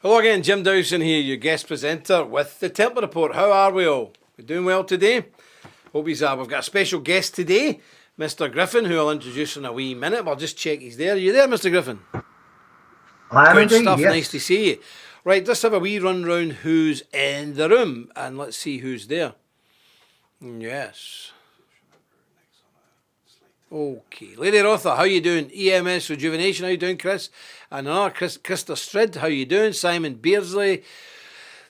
Hello again, Jim Dowson here, your guest presenter with the Templar Report. How are we all? We're doing well today? Hope he's we've got a special guest today, Mr. Griffin, who I'll introduce in a wee minute. I'll just check he's there. Are you there, Mr. Griffin? I am Good indeed, stuff, yes. nice to see you. Right, let's have a wee run round who's in the room and let's see who's there. Yes. Okay, Lady Rotha, how you doing? EMS Rejuvenation, how you doing, Chris? And another Krista Strid, how you doing? Simon Beardsley,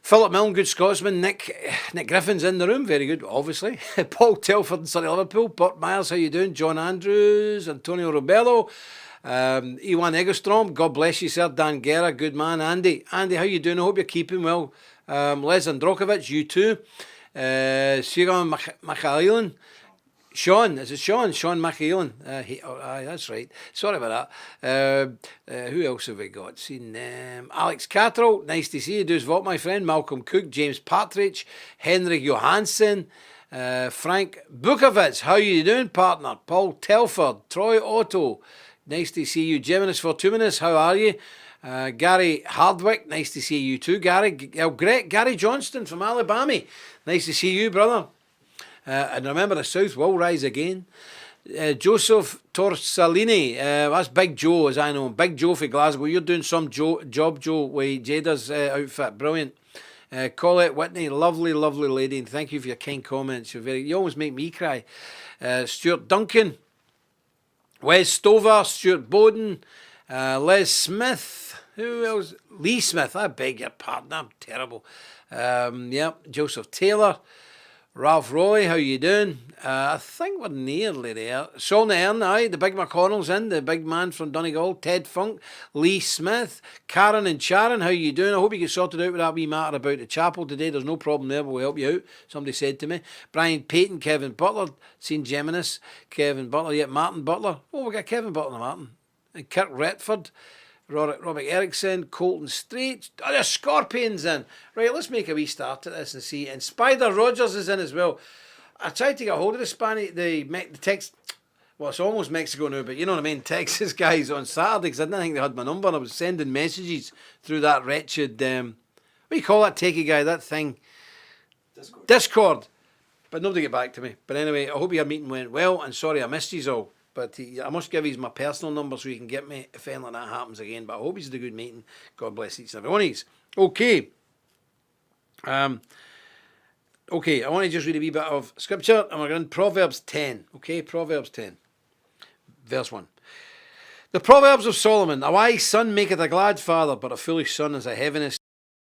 Philip Milne, good Scotsman. Nick Griffin's in the room, very good, obviously. Paul Telford and Surrey Liverpool. Burt Myers, how you doing? John Andrews, Antonio Robello, Iwan Egostrom, God bless you, sir. Dan Guerra, good man. Andy, how you doing? I hope you're keeping well. Les Androkovich, you too. Sigan Mikhailan. Sean, is it Sean? Sean McEwan. That's right. Sorry about that. Who else have we got? Seen Alex Cattrall, nice to see you. Does what, my friend? Malcolm Cook, James Partridge, Henrik Johansson, Frank Bukovitz. How you doing, partner? Paul Telford, Troy Otto, nice to see you. Geminis Fortuminous, how are you? Gary Hardwick, nice to see you too. Gary Johnston from Alabama, nice to see you, brother. And remember, the South will rise again. Joseph Torsalini, that's Big Joe, as I know him. Big Joe for Glasgow. You're doing some job, Joe, with Jada's outfit. Brilliant. Colette Whitney, lovely, lovely lady, and thank you for your kind comments. You always make me cry. Stuart Duncan, Wes Stover, Stuart Bowden, Les Smith. Who else? Lee Smith. I beg your pardon. I'm terrible. Joseph Taylor. Ralph Roy, how you doing? I think we're nearly there. Saul Nairn, aye, the big McConnell's in, the big man from Donegal. Ted Funk, Lee Smith, Karen and Sharon, how you doing? I hope you get sorted out with that wee matter about the chapel today. There's no problem there, but we'll help you out. Somebody said to me. Brian Payton, Kevin Butler, seen Geminis, Kevin Butler, Martin Butler. Oh, we got Kevin Butler and Martin. And Kirk Retford. Robert Erickson, Colton Strait. Oh, there's Scorpions in. Right, let's make a wee start at this and see. And Spider Rogers is in as well. I tried to get a hold of the text. Well, it's almost Mexico now, but you know what I mean. Texas guys on Saturday because I didn't think they had my number. I was sending messages through that wretched, what do you call that techie guy? That thing? Discord. But nobody get back to me. But anyway, I hope your meeting went well. And sorry I missed you all. But I must give you my personal number so you can get me if anything like that happens again. But I hope he's had a good meeting. God bless each and every one of you. Okay. Okay, I want to just read a wee bit of scripture. And we're going to Proverbs 10. Okay, Proverbs 10. Verse 1. The Proverbs of Solomon. A wise son maketh a glad father, but a foolish son is a heaviness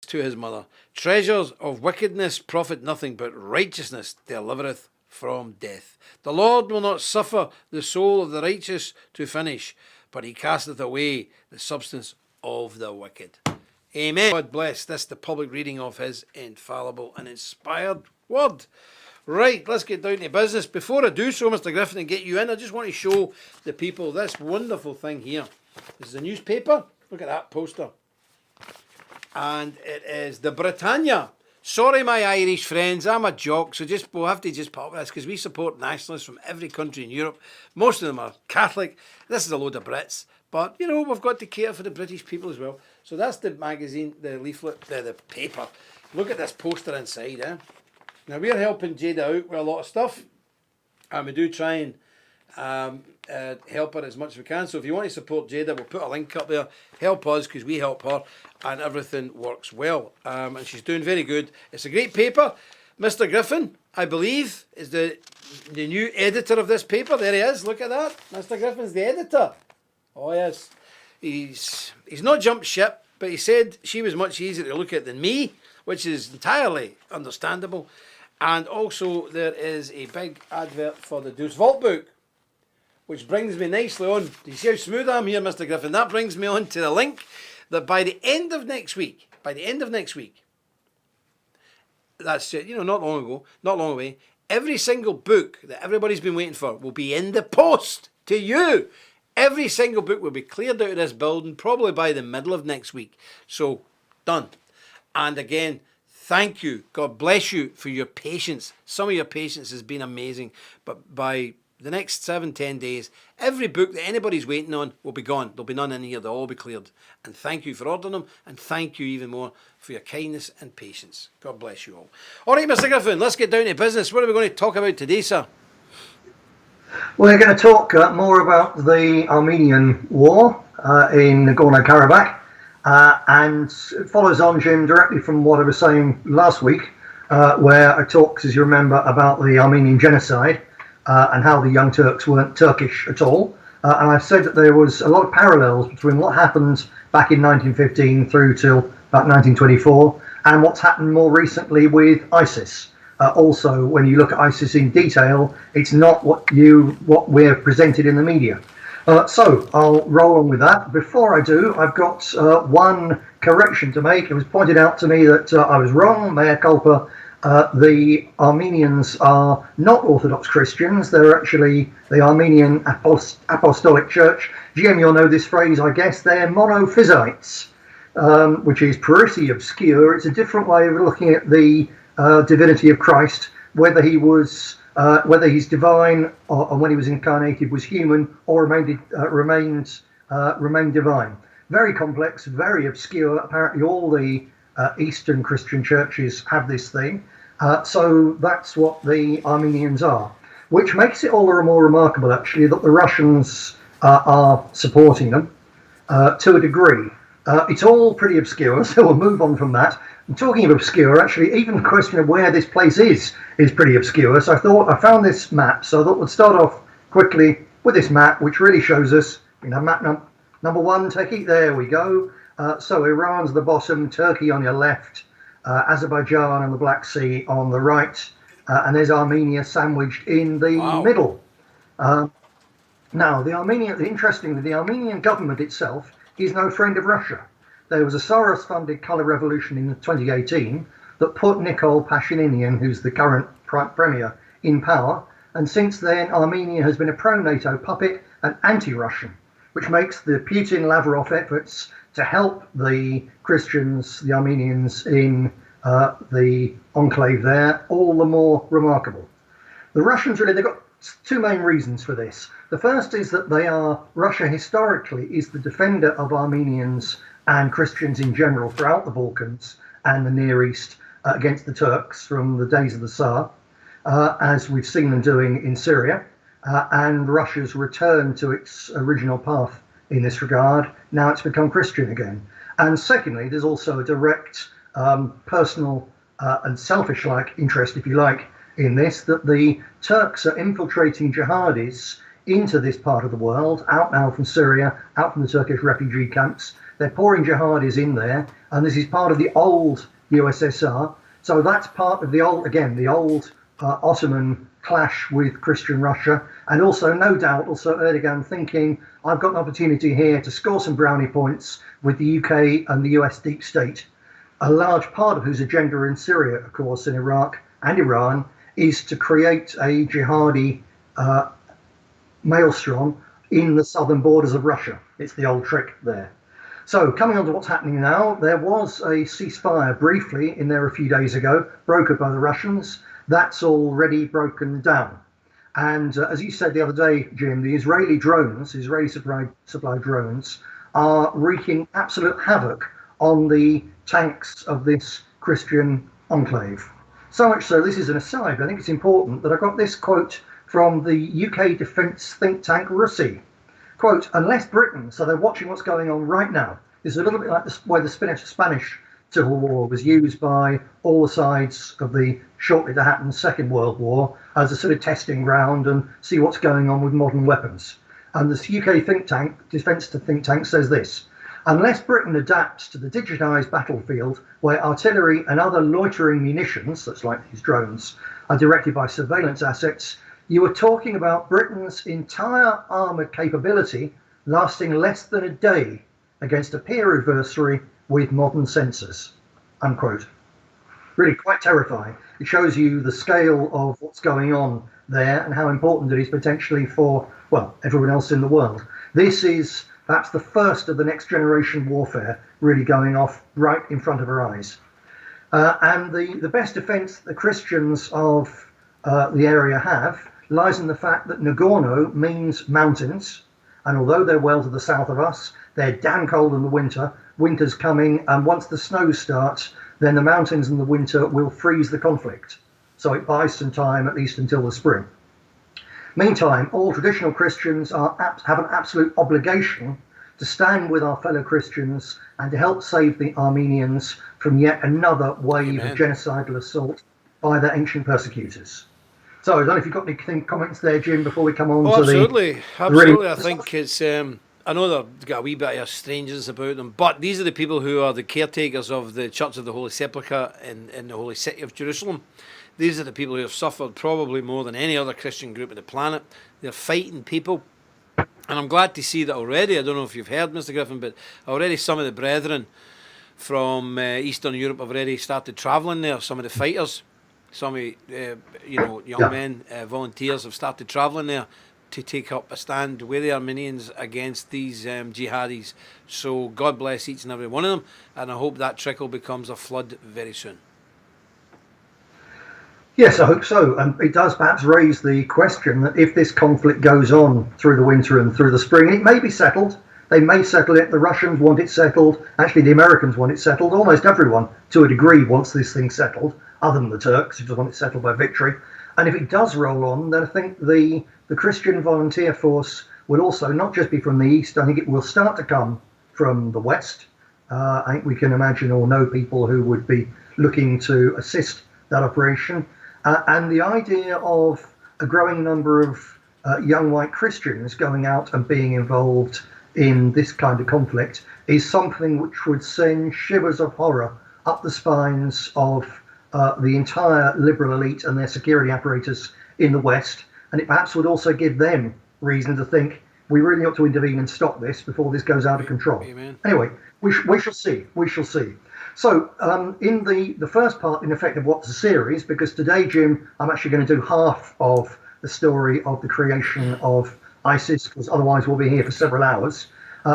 to his mother. Treasures of wickedness profit nothing, but righteousness delivereth from death. The Lord will not suffer the soul of the righteous to finish, but he casteth away the substance of the wicked. Amen. God bless. This the public reading of his infallible and inspired word. Right, let's get down to business. Before I do so, Mr. Griffin, and get you in, I just want to show the people this wonderful thing here. This is a newspaper. Look at that poster. And it is the Britannia. Sorry, my Irish friends, I'm a jock, so we'll have to just pop this because we support nationalists from every country in Europe. Most of them are Catholic. This is a load of Brits, but you know we've got to care for the British people as well. So that's the magazine, the leaflet, the paper. Look at this poster inside. Now we're helping Jada out with a lot of stuff, and we do try and help her as much as we can. So if you want to support Jada, we'll put a link up there. Help us because we help her and everything works well. And she's doing very good. It's a great paper. Mr. Griffin, I believe, is the new editor of this paper. There he is. Look at that. Mr. Griffin's the editor. Oh yes. He's not jumped ship, but he said she was much easier to look at than me, which is entirely understandable. And also there is a big advert for the Deuce Vault book, which brings me nicely on. Do you see how smooth I am here, Mr. Griffin? That brings me on to the link that by the end of next week, that's it, not long away, every single book that everybody's been waiting for will be in the post to you. Every single book will be cleared out of this building probably by the middle of next week. So, done. And again, thank you. God bless you for your patience. Some of your patience has been amazing, but by the next 7-10 days, every book that anybody's waiting on will be gone. There'll be none in here. They'll all be cleared. And thank you for ordering them. And thank you even more for your kindness and patience. God bless you all. All right, Mr. Griffin, let's get down to business. What are we going to talk about today, sir? We're going to talk more about the Armenian War in Nagorno-Karabakh. And it follows on, Jim, directly from what I was saying last week, where I talked, as you remember, about the Armenian genocide. And how the Young Turks weren't Turkish at all. And I said that there was a lot of parallels between what happened back in 1915 through till about 1924 and what's happened more recently with ISIS. Also, when you look at ISIS in detail, it's not what we're presented in the media. So I'll roll on with that. Before I do, I've got one correction to make. It was pointed out to me that I was wrong, mea culpa. The Armenians are not Orthodox Christians. They're actually the Armenian Apostolic Church. Jim, you'll know this phrase, I guess. They're monophysites, which is pretty obscure. It's a different way of looking at the divinity of Christ, whether he's divine or when he was incarnated was human or remained divine. Very complex, very obscure. Apparently all the Eastern Christian churches have this thing. So that's what the Armenians are, which makes it all the more remarkable, actually, that the Russians are supporting them to a degree. It's all pretty obscure, so we'll move on from that. And talking of obscure, actually, even the question of where this place is pretty obscure. So I found this map, so I thought we'd start off quickly with this map, which really shows us, map number one, Techie, there we go. So Iran's at the bottom, Turkey on your left, Azerbaijan and the Black Sea on the right, and there's Armenia sandwiched in the middle. Now, interestingly, the Armenian government itself is no friend of Russia. There was a Soros-funded colour revolution in 2018 that put Nikol Pashinyan, who's the current premier, in power, and since then Armenia has been a pro-NATO puppet and anti-Russian, which makes the Putin-Lavrov efforts to help the Christians, the Armenians in the enclave there, all the more remarkable. The Russians they've got two main reasons for this. The first is that Russia historically is the defender of Armenians and Christians in general throughout the Balkans and the Near East against the Turks from the days of the Tsar, as we've seen them doing in Syria, and Russia's return to its original path in this regard. Now it's become Christian again. And secondly, there's also a direct personal and selfish-like interest, if you like, in this, that the Turks are infiltrating jihadis into this part of the world, out now from Syria, out from the Turkish refugee camps. They're pouring jihadis in there, and this is part of the old USSR. So that's part of the old Ottoman clash with Christian Russia, and also, no doubt, Erdogan thinking, I've got an opportunity here to score some brownie points with the UK and the US deep state, a large part of whose agenda in Syria, of course, in Iraq and Iran, is to create a jihadi maelstrom in the southern borders of Russia. It's the old trick there. So coming on to what's happening now, there was a ceasefire briefly in there a few days ago, brokered by the Russians. That's already broken down. And as you said the other day, Jim, the Israeli supplied drones, are wreaking absolute havoc on the tanks of this Christian enclave. So much so, this is an aside, but I think it's important that I got this quote from the UK defence think tank RUSI. Quote, unless Britain, so they're watching what's going on right now. This is a little bit like the way the Spanish Civil War was used by all the sides of the shortly to happen Second World War as a sort of testing ground and see what's going on with modern weapons. And this UK think tank, defence think tank, says this: unless Britain adapts to the digitised battlefield where artillery and other loitering munitions, that's like these drones, are directed by surveillance assets, you are talking about Britain's entire armoured capability lasting less than a day against a peer adversary with modern sensors, unquote. Really quite terrifying. It shows you the scale of what's going on there and how important it is potentially for, well, everyone else in the world. This is perhaps the first of the next generation warfare really going off right in front of our eyes. And the best defence the Christians of the area have, lies in the fact that Nagorno means mountains, and although they're well to the south of us, they're damn cold in the winter. Winter's coming, and once the snow starts, then the mountains in the winter will freeze the conflict. So it buys some time, at least until the spring. Meantime, all traditional Christians have an absolute obligation to stand with our fellow Christians and to help save the Armenians from yet another wave of genocidal assault by their ancient persecutors. So I don't know if you've got any comments there, Jim, before we come on to absolutely. I think it's... I know they've got a wee bit of strangeness about them, but these are the people who are the caretakers of the Church of the Holy Sepulchre in the Holy City of Jerusalem. These are the people who have suffered probably more than any other Christian group on the planet. They're fighting people. And I'm glad to see that already. I don't know if you've heard, Mr. Griffin, but already some of the brethren from Eastern Europe have already started travelling there. Some of the fighters, some of young men, volunteers have started travelling there to take up a stand with the Armenians against these jihadis. So God bless each and every one of them, and I hope that trickle becomes a flood very soon. Yes, I hope so. And it does perhaps raise the question that if this conflict goes on through the winter and through the spring, it may be settled. They may settle it. The Russians want it settled. Actually, the Americans want it settled. Almost everyone, to a degree, wants this thing settled, other than the Turks, who just want it settled by victory. And if it does roll on, then I think the Christian volunteer force will also not just be from the east. I think it will start to come from the west. I think we can imagine or know people who would be looking to assist that operation. And the idea of a growing number of young white Christians going out and being involved in this kind of conflict is something which would send shivers of horror up the spines of the entire liberal elite and their security apparatus in the West. And it perhaps would also give them reason to think we really ought to intervene and stop this before this goes out of control. Amen. Anyway, we shall see. We shall see. So in the first part, in effect, of what's a series, because today, Jim, I'm actually going to do half of the story of the creation of ISIS, because otherwise we'll be here for several hours.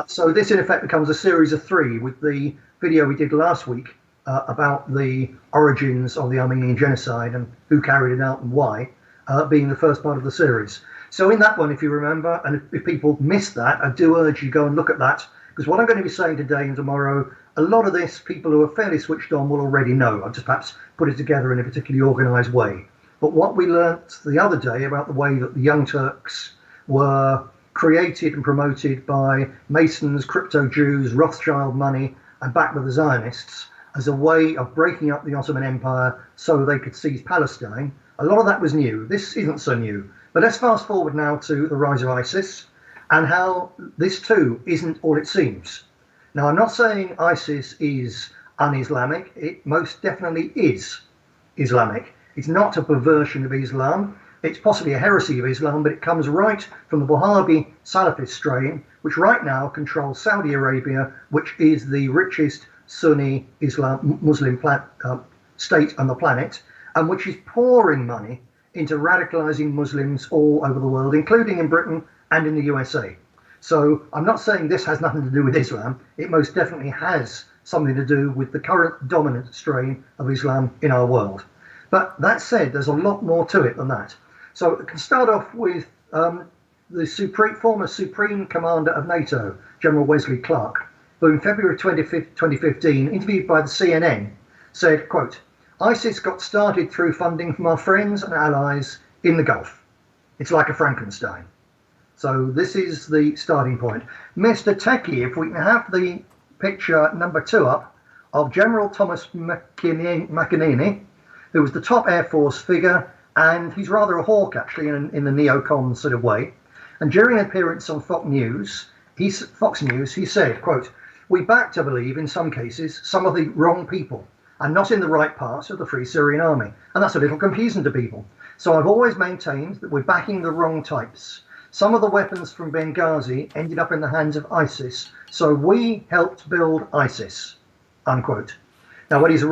So this, in effect, becomes a series of 3 with the video we did last week about the origins of the Armenian genocide and who carried it out and why, being the first part of the series. So in that one, if you remember, and if people missed that, I do urge you go and look at that, because what I'm going to be saying today and tomorrow, a lot of this, people who are fairly switched on will already know. I've just perhaps put it together in a particularly organised way. But what we learnt the other day about the way that the Young Turks were created and promoted by Masons, crypto Jews, Rothschild money, and backed by the Zionists as a way of breaking up the Ottoman Empire so they could seize Palestine. A lot of that was new. This isn't so new. But let's fast forward now to the rise of ISIS and how this too isn't all it seems. Now, I'm not saying ISIS is un-Islamic. It most definitely is Islamic. It's not a perversion of Islam. It's possibly a heresy of Islam, but it comes right from the Wahhabi Salafist strain, which right now controls Saudi Arabia, which is the richest Sunni Muslim state on the planet, and which is pouring money into radicalizing Muslims all over the world, including in Britain and in the USA. So I'm not saying this has nothing to do with Islam. It most definitely has something to do with the current dominant strain of Islam in our world. But that said, there's a lot more to it than that. So I can start off with the former Supreme Commander of NATO, General Wesley Clark, who in February 2015, interviewed by the CNN, said, quote, "ISIS got started through funding from our friends and allies in the Gulf. It's like a Frankenstein." So this is the starting point. Mr. Techie, if we can have the picture number 2 up of General Thomas McEnany, who was the top Air Force figure, and he's rather a hawk actually in the neocon sort of way. And during an appearance on Fox News, he said, quote, "We backed, I believe, in some cases, some of the wrong people and not in the right parts of the Free Syrian Army. And that's a little confusing to people. So I've always maintained that we're backing the wrong types. Some of the weapons from Benghazi ended up in the hands of ISIS, so we helped build ISIS," unquote. Now, what he's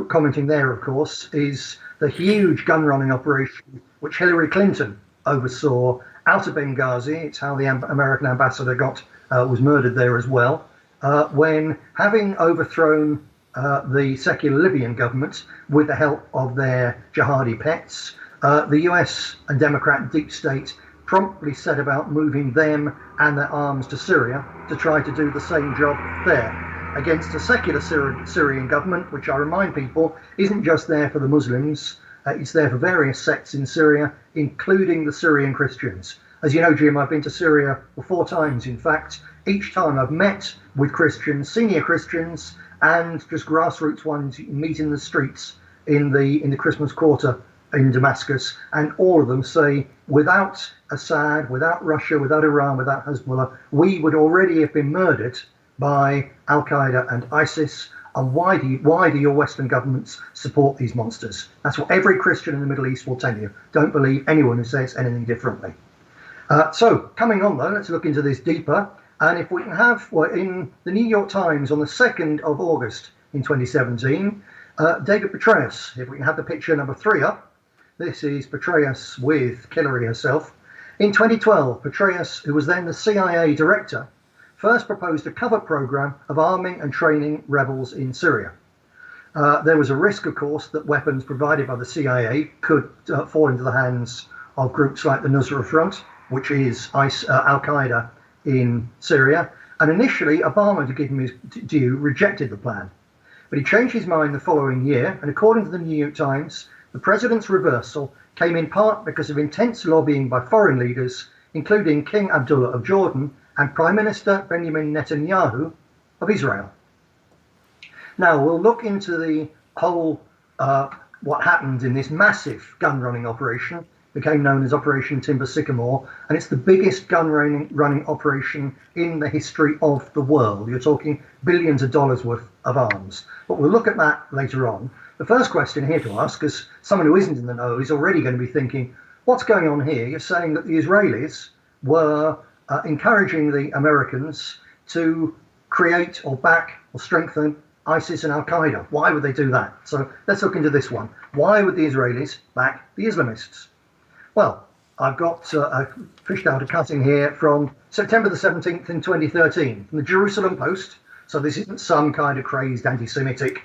commenting there, of course, is the huge gun-running operation which Hillary Clinton oversaw out of Benghazi. It's how the American ambassador was murdered there as well, when, having overthrown the secular Libyan government with the help of their jihadi pets, the US and Democrat deep state promptly set about moving them and their arms to Syria to try to do the same job there against a secular Syrian government, which I remind people isn't just there for the Muslims, it's there for various sects in Syria, including the Syrian Christians. As you know, Jim, I've been to Syria 4 times, in fact. Each time I've met with Christians, senior Christians, and just grassroots ones you meet in the streets in the Christmas quarter in Damascus, and all of them say, without Assad, without Russia, without Iran, without Hezbollah, we would already have been murdered by Al-Qaeda and ISIS. And why do your Western governments support these monsters? That's what every Christian in the Middle East will tell you. Don't believe anyone who says anything differently. So coming on though, let's look into this deeper. And if we can have, in the New York Times on the 2nd of August in 2017, David Petraeus, if we can have the picture number 3 up. This is Petraeus with Hillary herself. In 2012, Petraeus, who was then the CIA director, first proposed a covert program of arming and training rebels in Syria. There was a risk, of course, that weapons provided by the CIA could fall into the hands of groups like the Nusra Front, which is Al-Qaeda in Syria. And initially, Obama, to give him his due, rejected the plan. But he changed his mind the following year, and according to the New York Times, the president's reversal came in part because of intense lobbying by foreign leaders, including King Abdullah of Jordan and Prime Minister Benjamin Netanyahu of Israel. Now, we'll look into the whole, what happened in this massive gun running operation, became known as Operation Timber Sycamore, and it's the biggest gun running operation in the history of the world. You're talking billions of dollars worth of arms. But we'll look at that later on. The first question here to ask, as someone who isn't in the know is already going to be thinking, what's going on here? You're saying that the Israelis were encouraging the Americans to create or back or strengthen ISIS and Al-Qaeda. Why would they do that? So let's look into this one. Why would the Israelis back the Islamists? Well, I've got I fished out a cutting here from September the 17th in 2013 from the Jerusalem Post. So this isn't some kind of crazed anti-Semitic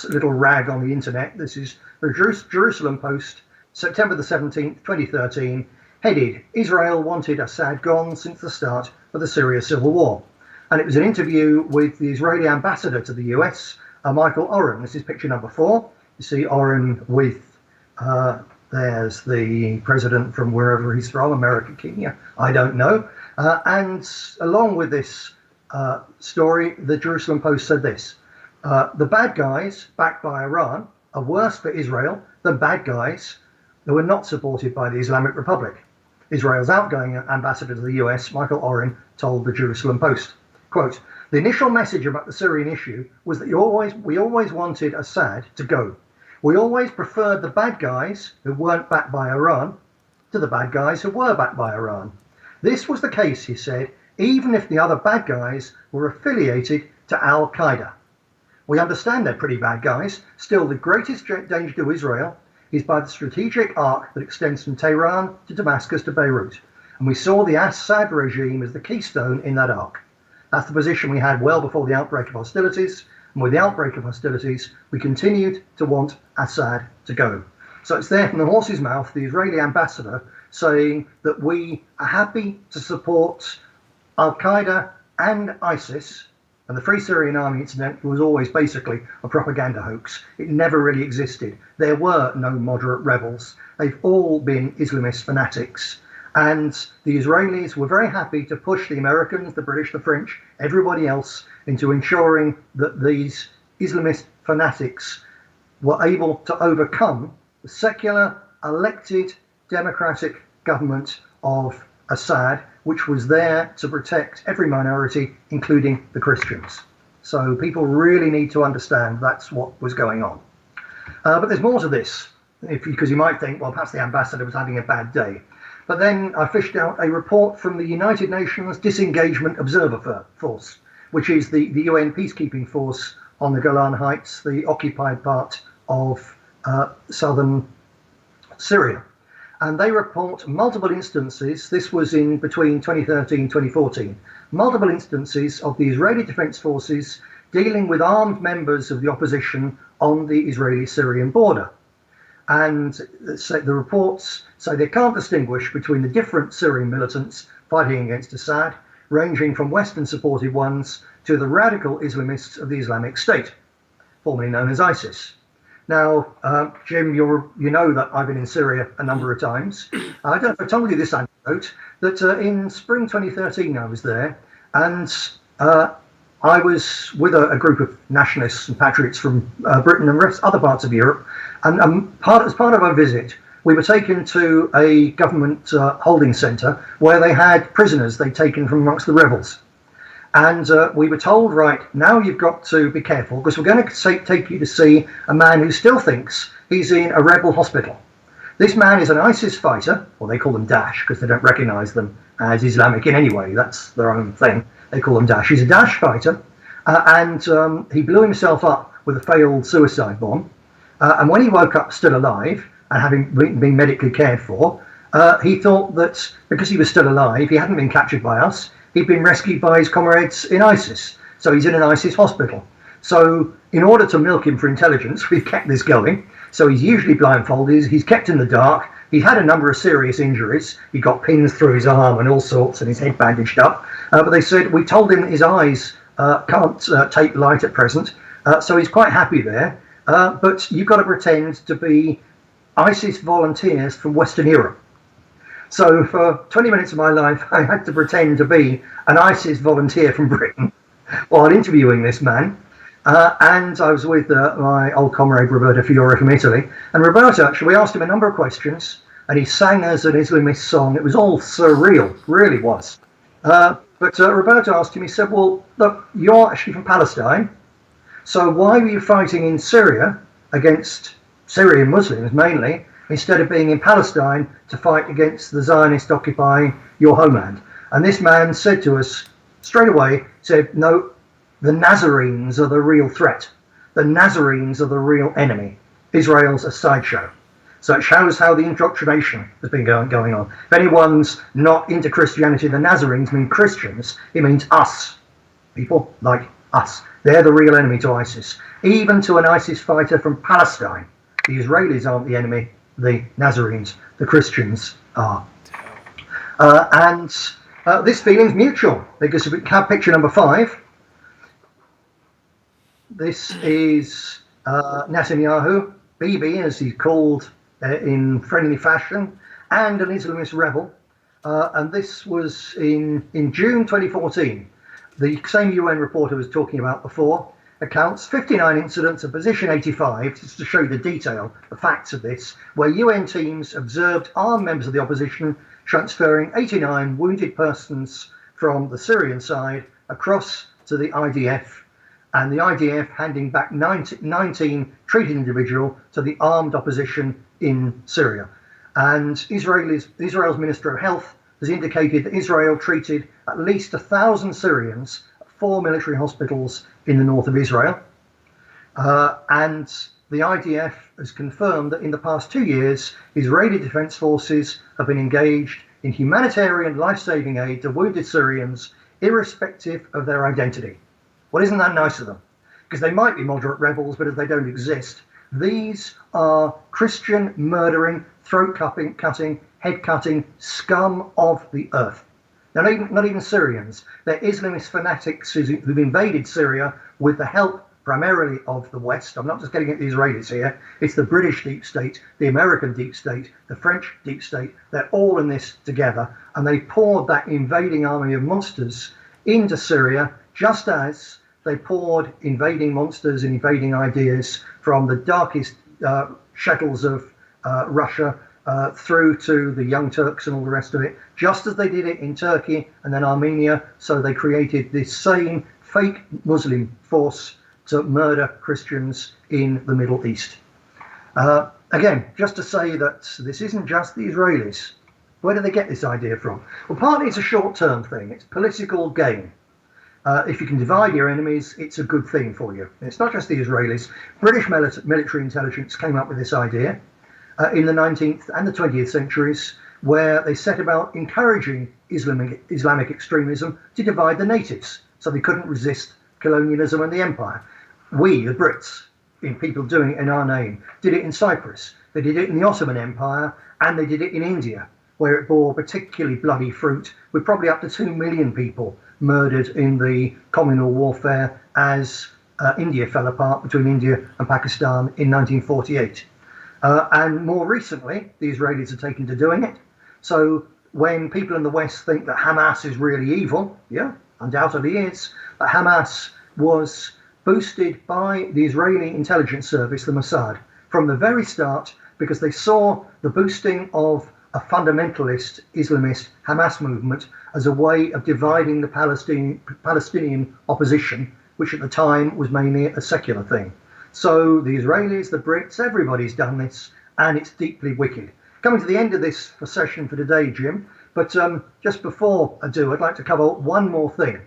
little rag on the internet. This is the Jerusalem Post, September the 17th, 2013, headed, Israel wanted Assad gone since the start of the Syria civil war. And it was an interview with the Israeli ambassador to the US, Michael Oren. This is picture number 4. You see Oren with, there's the president from wherever he's from, America, Kenya, I don't know. And along with this story, the Jerusalem Post said this, the bad guys backed by Iran are worse for Israel than bad guys who were not supported by the Islamic Republic. Israel's outgoing ambassador to the US, Michael Oren, told the Jerusalem Post, quote, the initial message about the Syrian issue was that we always wanted Assad to go. We always preferred the bad guys who weren't backed by Iran to the bad guys who were backed by Iran. This was the case, he said, even if the other bad guys were affiliated to Al-Qaeda. We understand they're pretty bad guys. Still, the greatest danger to Israel is by the strategic arc that extends from Tehran to Damascus to Beirut. And we saw the Assad regime as the keystone in that arc. That's the position we had well before the outbreak of hostilities. And with the outbreak of hostilities, we continued to want Assad to go. So it's there from the horse's mouth, the Israeli ambassador saying that we are happy to support Al-Qaeda and ISIS, and the Free Syrian Army incident was always basically a propaganda hoax. It never really existed. There were no moderate rebels. They've all been Islamist fanatics. And the Israelis were very happy to push the Americans, the British, the French, everybody else into ensuring that these Islamist fanatics were able to overcome the secular, elected, democratic government of Assad, which was there to protect every minority, including the Christians. So people really need to understand that's what was going on. But there's more to this, because you might think, well, perhaps the ambassador was having a bad day. But then I fished out a report from the United Nations Disengagement Observer Force, which is the UN peacekeeping force on the Golan Heights, the occupied part of southern Syria. And they report multiple instances, this was in between 2013 and 2014, multiple instances of the Israeli Defense Forces dealing with armed members of the opposition on the Israeli-Syrian border. And the reports say they can't distinguish between the different Syrian militants fighting against Assad, ranging from Western supported ones to the radical Islamists of the Islamic State, formerly known as ISIS. Now, Jim, you know that I've been in Syria a number of times. I don't know if I told you this anecdote, that in spring 2013 I was there, and I was with a group of nationalists and patriots from Britain and other parts of Europe, and as part of our visit, we were taken to a government holding centre where they had prisoners they'd taken from amongst the rebels. And we were told, right, now you've got to be careful because we're going to take you to see a man who still thinks he's in a rebel hospital. This man is an ISIS fighter, or they call them Daesh because they don't recognise them as Islamic in any way. That's their own thing. They call them Daesh. He's a Daesh fighter, and he blew himself up with a failed suicide bomb. And when he woke up still alive and having been medically cared for, he thought that because he was still alive, he hadn't been captured by us. He'd been rescued by his comrades in ISIS. So he's in an ISIS hospital. So in order to milk him for intelligence, we've kept this going. So he's usually blindfolded. He's kept in the dark. He's had a number of serious injuries. He got pins through his arm and all sorts, and his head bandaged up. But they said, we told him that his eyes can't take light at present. So he's quite happy there. But you've got to pretend to be ISIS volunteers from Western Europe. So for 20 minutes of my life, I had to pretend to be an ISIS volunteer from Britain while interviewing this man. And I was with my old comrade Roberto Fiore from Italy. And Roberto, actually, we asked him a number of questions, and he sang us an Islamist song. It was all surreal, really was. But Roberto asked him, he said, well, look, you're actually from Palestine. So why were you fighting in Syria against Syrian Muslims mainly, instead of being in Palestine to fight against the Zionists occupying your homeland? And this man said to us straight away, said, no, the Nazarenes are the real threat. The Nazarenes are the real enemy. Israel's a sideshow. So it shows how the indoctrination has been going on. If anyone's not into Christianity, the Nazarenes mean Christians. It means us, people like us. They're the real enemy to ISIS. Even to an ISIS fighter from Palestine, the Israelis aren't the enemy. The Nazarenes, the Christians are. And this feeling's mutual, because if we have picture number 5, this is Netanyahu, Bibi as he's called in friendly fashion, and an Islamist rebel. And this was in June 2014. The same UN report I was talking about before accounts 59 incidents of Position 85, just to show you the detail, the facts of this, where UN teams observed armed members of the opposition transferring 89 wounded persons from the Syrian side across to the IDF, and the IDF handing back 19 treated individuals to the armed opposition in Syria. And Israel's Minister of Health has indicated that Israel treated at least 1,000 Syrians at 4 military hospitals in the north of Israel. And the IDF has confirmed that in the past 2 years, Israeli defense forces have been engaged in humanitarian life-saving aid to wounded Syrians, irrespective of their identity. Well, isn't that nice of them? Because they might be moderate rebels, but if they don't exist, these are Christian murdering, throat-cutting, head-cutting scum of the earth. They're not even Syrians. They're Islamist fanatics who've invaded Syria with the help primarily of the West. I'm not just getting at the Israelis here. It's the British deep state, the American deep state, the French deep state. They're all in this together. And they poured that invading army of monsters into Syria, just as they poured invading monsters and invading ideas from the darkest shackles of Russia through to the Young Turks and all the rest of it, just as they did it in Turkey and then Armenia. So they created this same fake Muslim force to murder Christians in the Middle East. Again, just to say that this isn't just the Israelis. Where do they get this idea from? Well, partly it's a short-term thing. It's political gain. If you can divide your enemies, it's a good thing for you. And it's not just the Israelis. British military intelligence came up with this idea in the 19th and the 20th centuries, where they set about encouraging Islamic extremism to divide the natives, so they couldn't resist colonialism and the empire. We, the Brits, in people doing it in our name, did it in Cyprus, They did it in the Ottoman Empire, and they did it in India, where it bore particularly bloody fruit, with probably up to 2 million people murdered in the communal warfare as India fell apart between India and Pakistan in 1948. And more recently, the Israelis are taken to doing it. So when people in the West think that Hamas is really evil, yeah, undoubtedly is, but Hamas was boosted by the Israeli intelligence service, the Mossad, from the very start, because they saw the boosting of a fundamentalist Islamist Hamas movement as a way of dividing the Palestinian opposition, which at the time was mainly a secular thing. So the Israelis, the Brits, everybody's done this, and it's deeply wicked. Coming to the end of this session for today, Jim, but just before I do, I'd like to cover one more thing,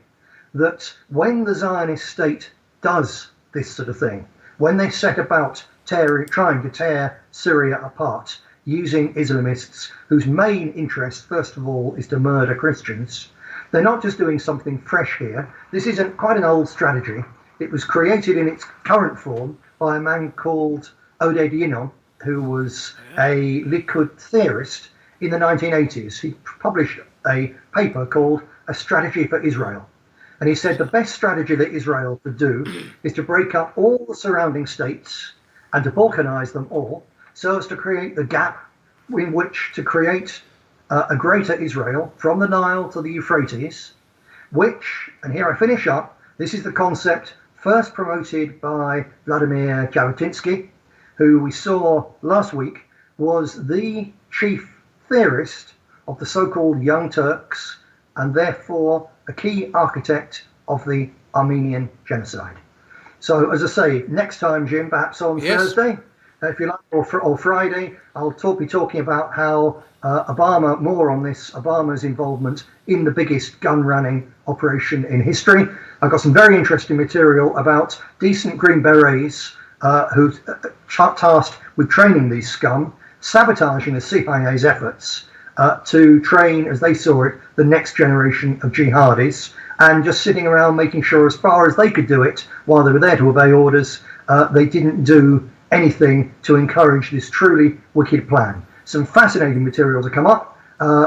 that when the Zionist state does this sort of thing, when they set about trying to tear Syria apart, using Islamists whose main interest, first of all, is to murder Christians, they're not just doing something fresh here. This isn't quite an old strategy. It was created in its current form by a man called Oded Yinon, who was a Likud theorist in the 1980s. He published a paper called A Strategy for Israel. And he said the best strategy that Israel could do is to break up all the surrounding states and to balkanize them all, so as to create the gap in which to create a greater Israel from the Nile to the Euphrates, which, and here I finish up, this is the concept first promoted by Vladimir Jabotinsky, who we saw last week was the chief theorist of the so-called Young Turks, and therefore a key architect of the Armenian genocide. So, as I say, next time, Jim, perhaps on Thursday, if you like, or Friday, I'll be talking about how Obama's involvement in the biggest gun running operation in history. I've got some very interesting material about decent Green Berets who tasked with training these scum, sabotaging the CIA's efforts to train, as they saw it, the next generation of jihadis, and just sitting around making sure, as far as they could do it, while they were there to obey orders, they didn't do anything to encourage this truly wicked plan. Some fascinating material to come up.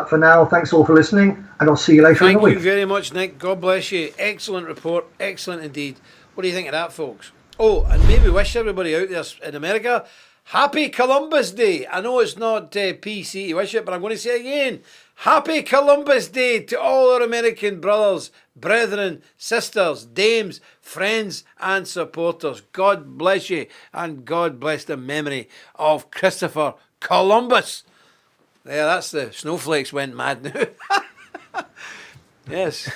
For now, thanks all for listening, and I'll see you later in the week. Thank you very much, Nick. God bless you. Excellent report. Excellent indeed. What do you think of that, folks? Oh, and maybe wish everybody out there in America Happy Columbus Day. I know it's not PC to wish it, but I'm going to say it again. Happy Columbus Day to all our American brothers, brethren, sisters, dames, friends and supporters. God bless you, and God bless the memory of Christopher Columbus. There, that's the snowflakes went mad now. Yes,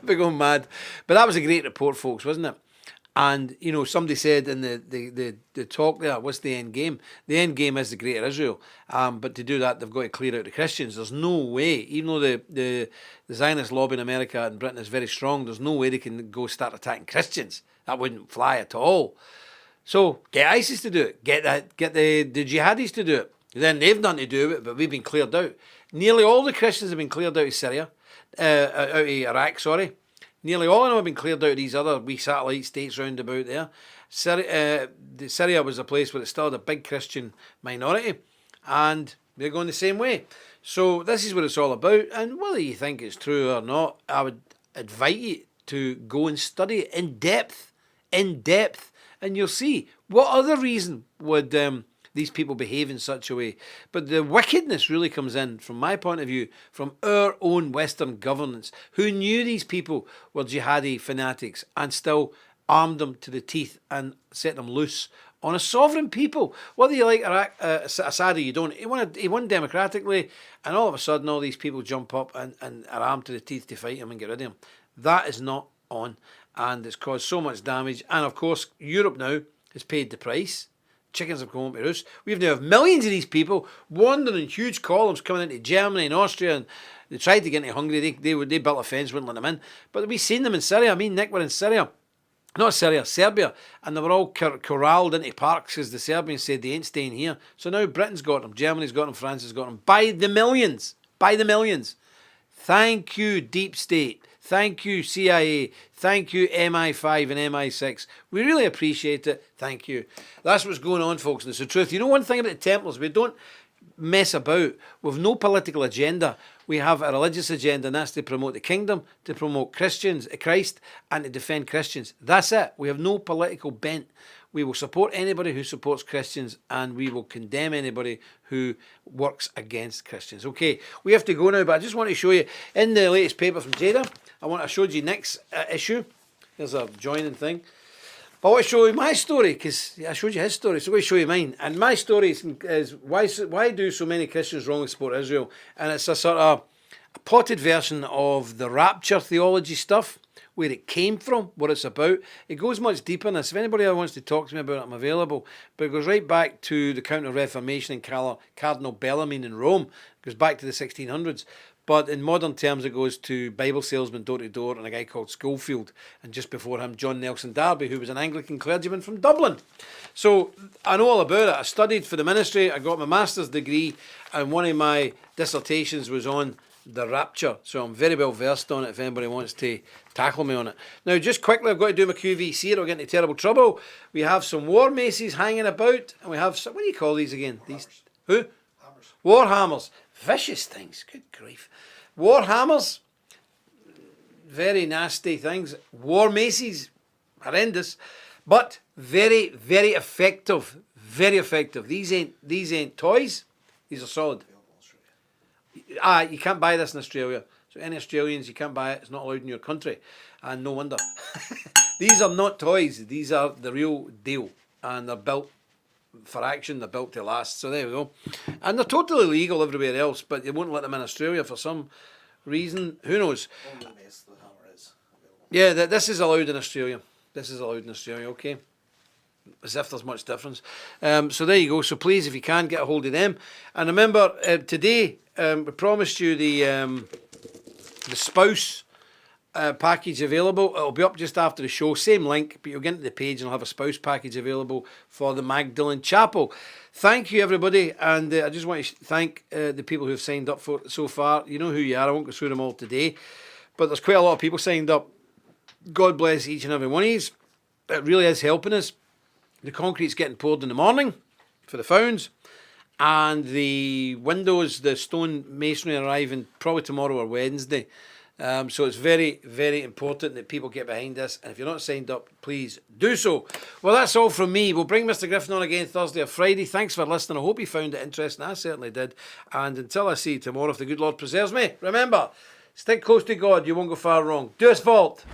we're going mad. But that was a great report, folks, wasn't it? And, you know, somebody said in the talk there, what's the end game? The end game is the Greater Israel. But to do that, they've got to clear out the Christians. There's no way, even though the Zionist lobby in America and Britain is very strong, there's no way they can go start attacking Christians. That wouldn't fly at all. So get ISIS to do it. Get the jihadis to do it. Then they've nothing to do with it, but we've been cleared out. Nearly all the Christians have been cleared out of Syria, out of Iraq, sorry. Nearly all of them have been cleared out of these other wee satellite states round about there. Syria was a place where it still had a big Christian minority, and they're going the same way. So this is what it's all about, and whether you think it's true or not, I would invite you to go and study it in depth, and you'll see what other reason would these people behave in such a way. But the wickedness really comes in, from my point of view, from our own Western governments, who knew these people were jihadi fanatics and still armed them to the teeth and set them loose on a sovereign people. Whether you like Iraq, Assad or you don't, he won democratically, and all of a sudden all these people jump up and are armed to the teeth to fight him and get rid of him. That is not on, and it's caused so much damage. And of course, Europe now has paid the price. Chickens have come home to roost. We now have millions of these people wandering in huge columns coming into Germany and Austria, and they tried to get into Hungary. They built a fence, wouldn't let them in. But we've seen them in Syria. I mean, Nick, we're in Syria. Not Syria, Serbia. And they were all corralled into parks because the Serbians said they ain't staying here. So now Britain's got them, Germany's got them, France has got them. By the millions. By the millions. Thank you, deep state. Thank you, CIA. Thank you, MI5 and MI6. We really appreciate it. Thank you. That's what's going on, folks, and it's the truth. You know one thing about the Templars? We don't mess about. We've no political agenda. We have a religious agenda, and that's to promote the kingdom, to promote Christians, Christ, and to defend Christians. That's it. We have no political bent. We will support anybody who supports Christians, and we will condemn anybody who works against Christians. Okay, we have to go now, but I just want to show you in the latest paper from Jada. I showed you Nick's issue. There's a joining thing. But I want to show you my story, because I showed you his story, so I'm going to show you mine. And my story is why do so many Christians wrongly support Israel? And it's a sort of a potted version of the rapture theology stuff, where it came from, what it's about. It goes much deeper than this. If anybody ever wants to talk to me about it, I'm available. But it goes right back to the Counter-Reformation and Cardinal Bellarmine in Rome. It goes back to the 1600s. But in modern terms, it goes to Bible salesman door to door and a guy called Schofield. And just before him, John Nelson Darby, who was an Anglican clergyman from Dublin. So I know all about it. I studied for the ministry. I got my master's degree. And one of my dissertations was on the rapture. So I'm very well versed on it if anybody wants to tackle me on it. Now, just quickly, I've got to do my QVC or I'll get into terrible trouble. We have some war maces hanging about. And we have some, what do you call these again? These who? Hammers. War hammers. Vicious things. Good grief. War hammers. Very nasty things. War maces. Horrendous. But very, very effective. Very effective. These ain't toys. These are solid. You can't buy this in Australia. So any Australians, you can't buy it. It's not allowed in your country. And no wonder. These are not toys. These are the real deal. And they're built for action. They're built to last. So there we go. And they're totally legal everywhere else, but they won't let them in Australia for some reason. Who knows? Yeah, this is allowed in Australia. This is allowed in Australia, okay? As if there's much difference. So there you go. So please, if you can, get a hold of them. And remember, today, we promised you the spouse package available. It'll be up just after the show. Same link, but you'll get into the page and I'll have a spouse package available for the Magdalene Chapel. Thank you, everybody. And I just want to thank the people who have signed up for it so far. You know who you are. I won't go through them all today. But there's quite a lot of people signed up. God bless each and every one of you. It really is helping us. The concrete's getting poured in the morning for the founds. And the windows, the stone masonry arriving probably tomorrow or Wednesday. So it's very, very important that people get behind this. And if you're not signed up, please do so. Well, that's all from me. We'll bring Mr. Griffin on again Thursday or Friday. Thanks for listening. I hope you found it interesting. I certainly did. And until I see you tomorrow, if the good Lord preserves me, remember, stick close to God. You won't go far wrong. Do us vault.